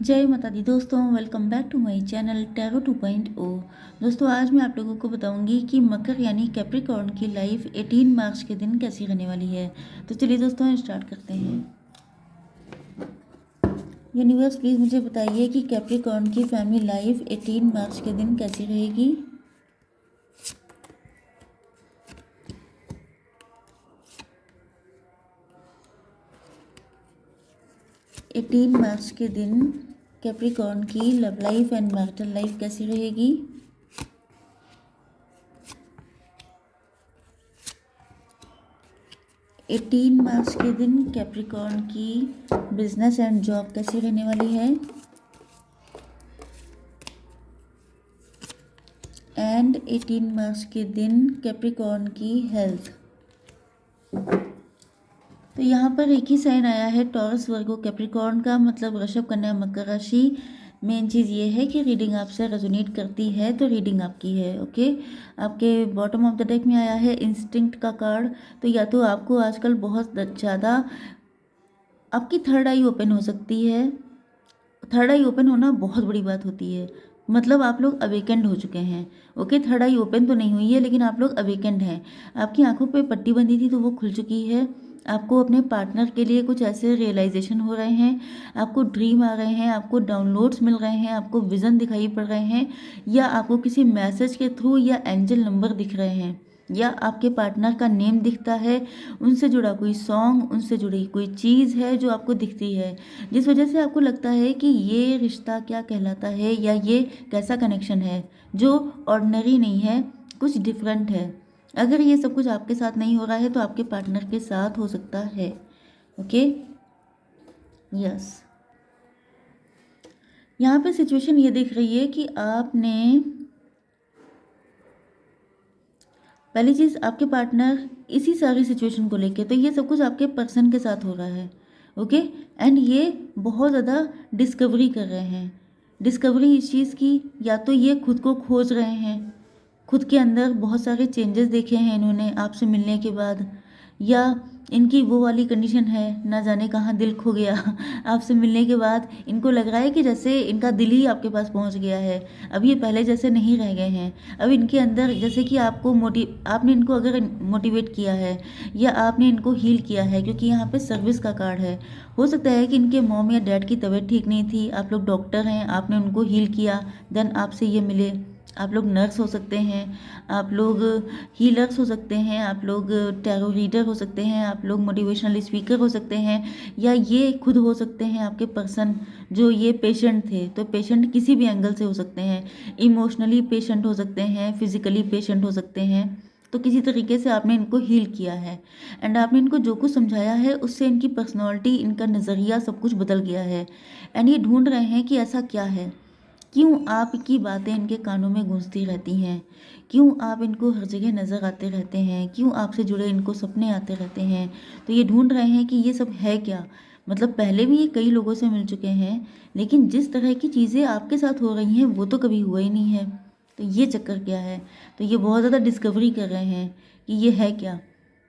जय माता दी दोस्तों, welcome back to my channel tarot 2.0। दोस्तों, आज मैं आप लोगों को बताऊंगी कि मकर यानी कैप्रिकॉर्न की लाइफ 18 मार्च के दिन कैसी रहने वाली है। तो चलिए दोस्तों, स्टार्ट करते हैं। यूनिवर्स प्लीज़ मुझे बताइए कि कैप्रिकॉर्न की फैमिली लाइफ 18 मार्च के दिन कैसी रहेगी। एटीन मार्च के दिन कैप्रिकॉर्न की love life and marital life कैसी रहेगी। 18 मार्च के दिन कैप्रिकॉर्न की बिजनेस एंड जॉब कैसी रहने वाली है। एंड 18 मार्च के दिन कैप्रिकॉर्न की हेल्थ। तो यहाँ पर एक ही साइन आया है, टॉरस वर्गो कैप्रिकॉर्न का मतलब वृषभ कन्या मकर राशि। मेन चीज़ ये है कि रीडिंग आपसे रेजोनेट करती है तो रीडिंग आपकी है। ओके, आपके बॉटम ऑफ द डेक में आया है इंस्टिंक्ट का कार्ड। तो या तो आपको आजकल बहुत ज़्यादा आपकी थर्ड आई ओपन हो सकती है। थर्ड आई ओपन होना बहुत बड़ी बात होती है, मतलब आप लोग अवेकेंड हो चुके हैं। ओके, थर्ड आई ओपन तो नहीं हुई है लेकिन आप लोग अवेकेंड हैं। आपकी आंखों पे पट्टी बंधी थी तो वो खुल चुकी है। आपको अपने पार्टनर के लिए कुछ ऐसे रियलाइजेशन हो रहे हैं, आपको ड्रीम आ रहे हैं, आपको डाउनलोड्स मिल रहे हैं, आपको विज़न दिखाई पड़ रहे हैं, या आपको किसी मैसेज के थ्रू या एंजल नंबर दिख रहे हैं, या आपके पार्टनर का नेम दिखता है, उनसे जुड़ा कोई सॉन्ग, उनसे जुड़ी कोई चीज़ है जो आपको दिखती है, जिस वजह से आपको लगता है कि ये रिश्ता क्या कहलाता है या ये कैसा कनेक्शन है जो ऑर्डिनरी नहीं है, कुछ डिफरेंट है। अगर ये सब कुछ आपके साथ नहीं हो रहा है तो आपके पार्टनर के साथ हो सकता है। Okay, yes. यहाँ पे सिचुएशन ये दिख रही है कि आपने पहली चीज़, आपके पार्टनर इसी सारी सिचुएशन को लेके, तो ये सब कुछ आपके पर्सन के साथ हो रहा है। ओके, एंड ये बहुत ज़्यादा डिस्कवरी कर रहे हैं। डिस्कवरी इस चीज़ की, या तो ये खुद को खोज रहे हैं, खुद के अंदर बहुत सारे चेंजेस देखे हैं इन्होंने आपसे मिलने के बाद, या इनकी वो वाली कंडीशन है, ना जाने कहाँ दिल खो गया आपसे मिलने के बाद इनको लग रहा है कि जैसे इनका दिल ही आपके पास पहुंच गया है। अब ये पहले जैसे नहीं रह गए हैं। अब इनके अंदर जैसे कि आपने इनको अगर मोटिवेट किया है या आपने इनको हील किया है, क्योंकि यहाँ पे सर्विस का कार्ड है। हो सकता है कि इनके मॉम या डैड की तबीयत ठीक नहीं थी, आप लोग डॉक्टर हैं, आपने उनको हील किया, देन आपसे ये मिले। आप लोग नर्स हो सकते हैं, आप लोग हीलर्स हो सकते हैं, आप लोग टैरो रीडर हो सकते हैं, आप लोग मोटिवेशनल स्पीकर हो सकते हैं, या ये खुद हो सकते हैं आपके पर्सन जो ये पेशेंट थे। तो पेशेंट किसी भी एंगल से हो सकते हैं, इमोशनली पेशेंट हो सकते हैं, फिजिकली पेशेंट हो सकते हैं। तो किसी तरीके से आपने इनको हील किया है एंड आपने इनको जो कुछ समझाया है उससे इनकी पर्सनैलिटी, इनका नज़रिया सब कुछ बदल गया है। एंड ये ढूंढ रहे हैं कि ऐसा क्या है, क्यों आपकी बातें इनके कानों में गूंजती रहती हैं, क्यों आप इनको हर जगह नज़र आते रहते हैं, क्यों आपसे जुड़े इनको सपने आते रहते हैं। तो ये ढूंढ रहे हैं कि ये सब है क्या। मतलब पहले भी ये कई लोगों से मिल चुके हैं, लेकिन जिस तरह की चीज़ें आपके साथ हो रही हैं वो तो कभी हुआ ही नहीं है। तो ये चक्कर क्या है। तो ये बहुत ज़्यादा डिस्कवरी कर रहे हैं कि ये है क्या,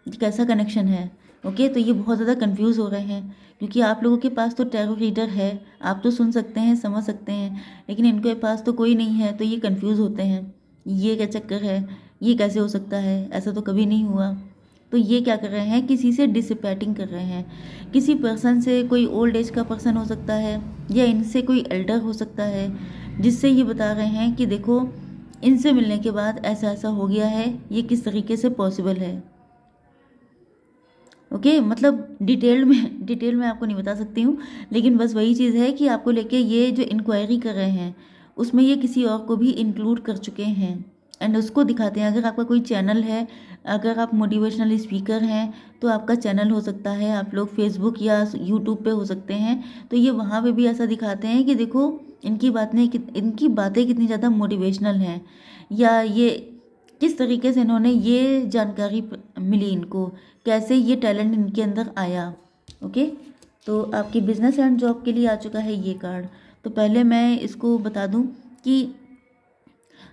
ये कैसा कनेक्शन है। ओके, तो ये बहुत ज़्यादा कंफ्यूज हो रहे हैं, क्योंकि आप लोगों के पास तो टैरो रीडर है, आप तो सुन सकते हैं, समझ सकते हैं, लेकिन इनके पास तो कोई नहीं है। तो ये कंफ्यूज होते हैं, ये क्या चक्कर है, ये कैसे हो सकता है, ऐसा तो कभी नहीं हुआ। तो ये क्या कर रहे हैं, किसी से डिसिपैटिंग कर रहे हैं, किसी पर्सन से, कोई ओल्ड एज का पर्सन हो सकता है, या इनसे कोई एल्डर हो सकता है, जिससे ये बता रहे हैं कि देखो इनसे मिलने के बाद ऐसा ऐसा हो गया है, ये किस तरीके से पॉसिबल है। ओके, मतलब डिटेल में आपको नहीं बता सकती हूँ, लेकिन बस वही चीज़ है कि आपको लेके ये जो इंक्वायरी कर रहे हैं उसमें ये किसी और को भी इंक्लूड कर चुके हैं एंड उसको दिखाते हैं। अगर आपका कोई चैनल है, अगर आप मोटिवेशनल स्पीकर हैं तो आपका चैनल हो सकता है, आप लोग फेसबुक या यूट्यूब पे हो सकते हैं। तो ये वहाँ पे भी ऐसा दिखाते हैं कि देखो इनकी बातें कितनी ज़्यादा मोटिवेशनल हैं, या ये किस तरीके से इन्होंने ये जानकारी मिली इनको, कैसे ये टैलेंट इनके अंदर आया। ओके, तो आपकी बिजनेस एंड जॉब के लिए आ चुका है ये कार्ड। तो पहले मैं इसको बता दूं कि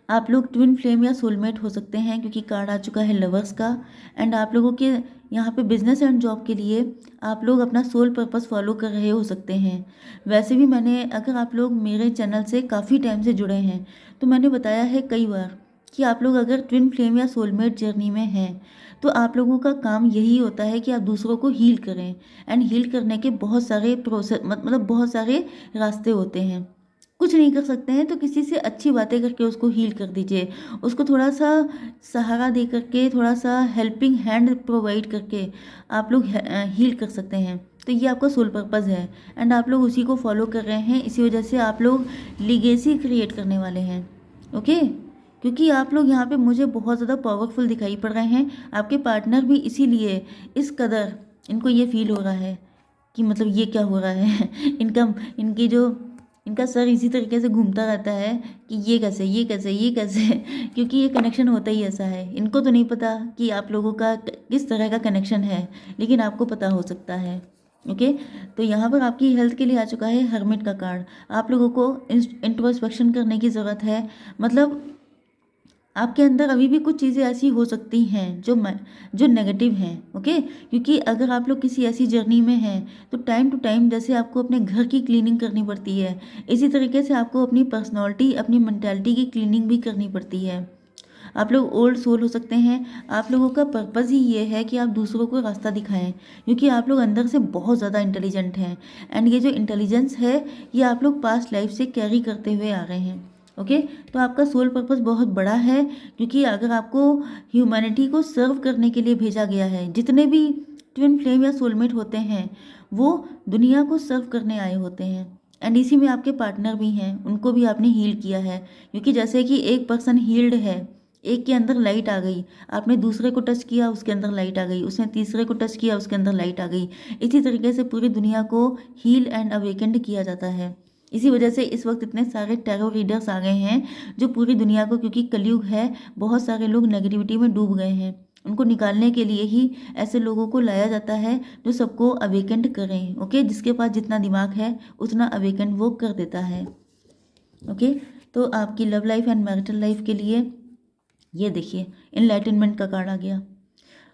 आप लोग ट्विन फ्लेम या सोलमेट हो सकते हैं, क्योंकि कार्ड आ चुका है लवर्स का। एंड आप लोगों के यहाँ पे बिजनेस एंड जॉब के लिए आप लोग अपना सोल पर्पस फॉलो कर रहे हो सकते हैं। वैसे भी मैंने, अगर आप लोग मेरे चैनल से काफ़ी टाइम से जुड़े हैं तो मैंने बताया है कई बार कि आप लोग अगर ट्विन फ्लेम या सोलमेट जर्नी में हैं तो आप लोगों का काम यही होता है कि आप दूसरों को हील करें। एंड हील करने के बहुत सारे प्रोसेस, मतलब बहुत सारे रास्ते होते हैं। कुछ नहीं कर सकते हैं तो किसी से अच्छी बातें करके उसको हील कर दीजिए। उसको थोड़ा सा सहारा दे करके, थोड़ा सा हेल्पिंग हैंड प्रोवाइड करके आप लोग हील कर सकते हैं। तो ये आपका सोल पर्पज़ है एंड आप लोग उसी को फॉलो कर रहे हैं। इसी वजह से आप लोग लीगेसी क्रिएट करने वाले हैं। ओके, क्योंकि आप लोग यहाँ पे मुझे बहुत ज़्यादा पावरफुल दिखाई पड़ रहे हैं। आपके पार्टनर भी इसीलिए इस कदर इनको ये फील हो रहा है कि मतलब ये क्या हो रहा है इनकी जो इनका सर इसी तरीके से घूमता रहता है कि ये कैसे, ये कैसे, ये कैसे क्योंकि ये कनेक्शन होता ही ऐसा है। इनको तो नहीं पता कि आप लोगों का किस तरह का कनेक्शन है, लेकिन आपको पता हो सकता है। ओके, तो यहाँ पर आपकी हेल्थ के लिए आ चुका है हर्मिट का कार्ड। आप लोगों को इंट्रोस्पेक्शन करने की ज़रूरत है। मतलब आपके अंदर अभी भी कुछ चीज़ें ऐसी हो सकती हैं जो नेगेटिव हैं। ओके, क्योंकि अगर आप लोग किसी ऐसी जर्नी में हैं तो टाइम टू टाइम जैसे आपको अपने घर की क्लीनिंग करनी पड़ती है, इसी तरीके से आपको अपनी पर्सनैलिटी, अपनी मेंटालिटी की क्लीनिंग भी करनी पड़ती है। आप लोग ओल्ड सोल हो सकते हैं। आप लोगों का पर्पज़ ही ये है कि आप दूसरों को रास्ता दिखाएं, क्योंकि आप लोग अंदर से बहुत ज़्यादा इंटेलिजेंट हैं। एंड ये जो इंटेलिजेंस है ये आप लोग पास्ट लाइफ से कैरी करते हुए आ रहे हैं। ओके, तो आपका सोल पर्पस बहुत बड़ा है, क्योंकि अगर आपको ह्यूमैनिटी को सर्व करने के लिए भेजा गया है, जितने भी ट्विन फ्लेम या सोलमेट होते हैं वो दुनिया को सर्व करने आए होते हैं। एंड इसी में आपके पार्टनर भी हैं, उनको भी आपने हील किया है। क्योंकि जैसे कि एक पर्सन हील्ड है, एक के अंदर लाइट आ गई, आपने दूसरे को टच किया उसके अंदर लाइट आ गई, उसने तीसरे को टच किया उसके अंदर लाइट आ गई। इसी तरीके से पूरी दुनिया को हील एंड अवेकेंड किया जाता है। इसी वजह से इस वक्त इतने सारे टैरो रीडर्स आ गए हैं जो पूरी दुनिया को, क्योंकि कलयुग है, बहुत सारे लोग नेगेटिविटी में डूब गए हैं, उनको निकालने के लिए ही ऐसे लोगों को लाया जाता है जो सबको अवेकेंड करें। ओके, जिसके पास जितना दिमाग है उतना अवेकेंड वो कर देता है। ओके, तो आपकी love life and marital life के लिए ये देखिए इनलाइटनमेंट का कार्ड आ गया।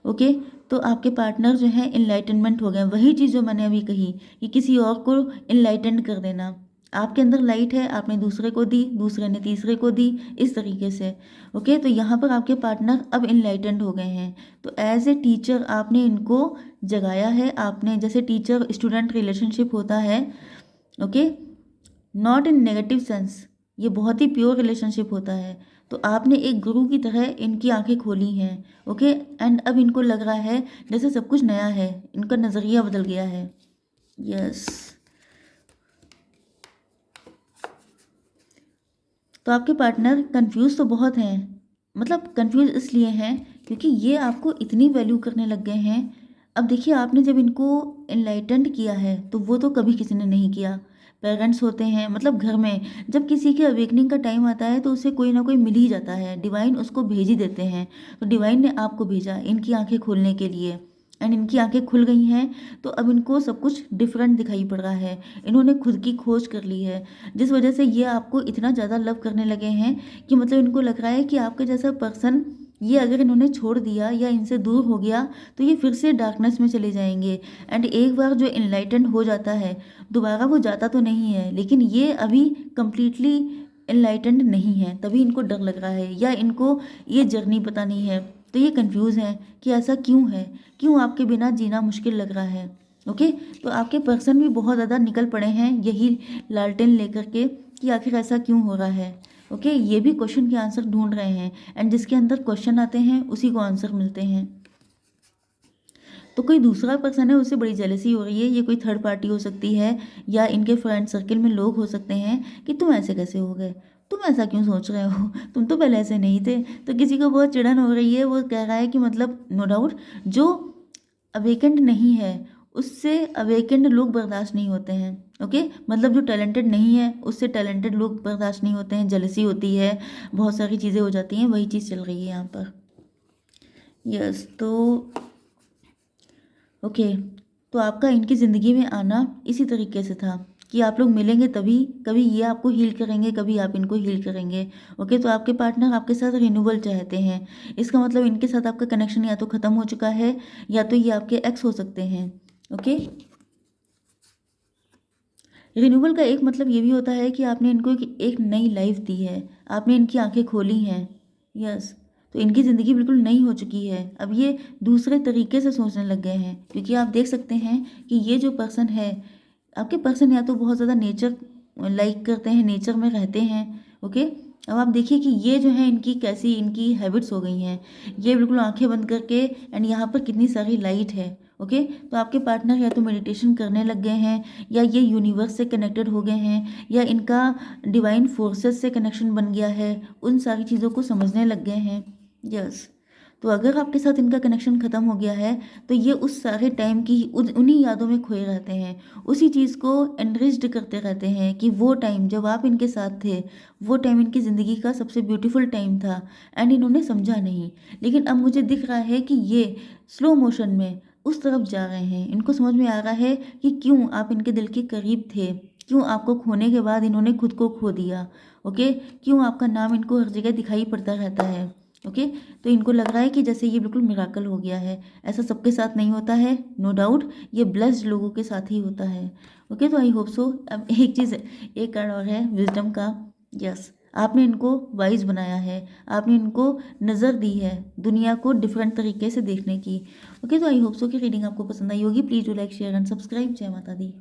ओके, तो आपके पार्टनर जो है इनलाइटनमेंट हो गए। वही चीज़ जो मैंने अभी कही कि किसी और को इनलाइटेंड कर देना। आपके अंदर लाइट है, आपने दूसरे को दी, दूसरे ने तीसरे को दी, इस तरीके से। ओके, तो यहाँ पर आपके पार्टनर अब इनलाइटेंड हो गए हैं। तो एज ए टीचर आपने इनको जगाया है। आपने, जैसे टीचर स्टूडेंट रिलेशनशिप होता है, okay, not in negative sense, ये बहुत ही प्योर रिलेशनशिप होता है। तो आपने एक गुरु की तरह इनकी आंखें खोली हैं। ओके, एंड अब इनको लग रहा है जैसे सब कुछ नया है, इनका नज़रिया बदल गया है। यस, तो आपके पार्टनर कंफ्यूज तो बहुत हैं। मतलब कंफ्यूज इसलिए हैं क्योंकि ये आपको इतनी वैल्यू करने लग गए हैं। अब देखिए, आपने जब इनको एनलाइटेंड किया है तो वो तो कभी किसी ने नहीं किया। पेरेंट्स होते हैं, मतलब घर में जब किसी के अवेकनिंग का टाइम आता है तो उसे कोई ना कोई मिल ही जाता है, डिवाइन उसको भेज ही देते हैं। तो डिवाइन ने आपको भेजा इनकी आंखें खोलने के लिए। एंड इनकी आंखें खुल गई हैं तो अब इनको सब कुछ डिफरेंट दिखाई पड़ रहा है। इन्होंने खुद की खोज कर ली है, जिस वजह से ये आपको इतना ज़्यादा लव करने लगे हैं कि मतलब इनको लग रहा है कि आपके जैसा पर्सन, ये अगर इन्होंने छोड़ दिया या इनसे दूर हो गया तो ये फिर से डार्कनेस में चले जाएंगे। एंड एक बार जो इनलाइटेंड हो जाता है दोबारा वो जाता तो नहीं है, लेकिन ये अभी कंप्लीटली इनलाइटेंड नहीं है, तभी इनको डर लग रहा है या इनको ये जर्नी पता नहीं है। तो ये कंफ्यूज हैं कि ऐसा क्यों है, क्यों आपके बिना जीना मुश्किल लग रहा है। ओके, तो आपके पर्सन भी बहुत ज़्यादा निकल पड़े हैं यही लालटेन लेकर के कि आखिर ऐसा क्यों हो रहा है। ओके, ये भी क्वेश्चन के आंसर ढूंढ रहे हैं। एंड जिसके अंदर क्वेश्चन आते हैं उसी को आंसर मिलते हैं। तो कोई दूसरा पर्सन है, उससे बड़ी जेलसी हो रही है। ये कोई थर्ड पार्टी हो सकती है या इनके फ्रेंड सर्कल में लोग हो सकते हैं कि तुम ऐसे कैसे हो गए, तुम ऐसा क्यों सोच रहे हो, तुम तो पहले ऐसे नहीं थे। तो किसी को बहुत चिढ़न हो रही है, वो कह रहा है कि मतलब नो डाउट जो अवेकेंड नहीं है उससे अवेकेंड लोग बर्दाश्त नहीं होते हैं। ओके, मतलब जो टैलेंटेड नहीं है उससे टैलेंटेड लोग बर्दाश्त नहीं होते हैं, जेलसी होती है, बहुत सारी चीज़ें हो जाती हैं। वही चीज़ चल रही है यहाँ पर। यस, तो ओके, तो आपका इनकी ज़िंदगी में आना इसी तरीके से था कि आप लोग मिलेंगे तभी, कभी ये आपको हील करेंगे, कभी आप इनको हील करेंगे। ओके, तो आपके पार्टनर आपके साथ रिन्यूअल चाहते हैं। इसका मतलब इनके साथ आपका कनेक्शन या तो ख़त्म हो चुका है या तो ये आपके एक्स हो सकते हैं। ओके, रिन्यूअल का एक मतलब ये भी होता है कि आपने इनको एक नई लाइफ दी है, आपने इनकी आंखें खोली हैं। यस, तो इनकी ज़िंदगी बिल्कुल नई हो चुकी है। अब ये दूसरे तरीके से सोचने लग गए हैं, क्योंकि आप देख सकते हैं कि ये जो पर्सन है, आपके पर्सन या तो बहुत ज़्यादा नेचर लाइक करते हैं, नेचर में रहते हैं। ओके, अब आप देखिए कि ये जो है इनकी कैसी इनकी हैबिट्स हो गई हैं। ये बिल्कुल आंखें बंद करके, एंड यहाँ पर कितनी सारी लाइट है। ओके, तो आपके पार्टनर या तो मेडिटेशन करने लग गए हैं, या ये यूनिवर्स से कनेक्टेड हो गए हैं, या इनका डिवाइन फोर्सेस से कनेक्शन बन गया है, उन सारी चीज़ों को समझने लग गए हैं। यस, तो अगर आपके साथ इनका कनेक्शन ख़त्म हो गया है तो ये उस सारे टाइम की उन्हीं यादों में खोए रहते हैं, उसी चीज़ को एनरिच्ड करते रहते हैं कि वो टाइम जब आप इनके साथ थे, वो टाइम इनकी ज़िंदगी का सबसे ब्यूटीफुल टाइम था, एंड इन्होंने समझा नहीं। लेकिन अब मुझे दिख रहा है कि ये स्लो मोशन में उस तरफ जा रहे हैं। इनको समझ में आ रहा है कि क्यों आप इनके दिल के करीब थे, क्यों आपको खोने के बाद इन्होंने खुद को खो दिया। ओके, क्यों आपका नाम इनको हर जगह दिखाई पड़ता रहता है। ओके, तो इनको लग रहा है कि जैसे ये बिल्कुल मिराकल हो गया है। ऐसा सबके साथ नहीं होता है, नो डाउट, ये ब्लेस्ड लोगों के साथ ही होता है। ओके, तो आई होप सो। अब एक चीज़, एक कार्ड और है विजडम का। यस, आपने इनको वाइज बनाया है, आपने इनको नज़र दी है दुनिया को डिफरेंट तरीके से देखने की। ओके, तो आई होप सो कि रीडिंग आपको पसंद आई होगी। Please do like share and subscribe. जय माता दी।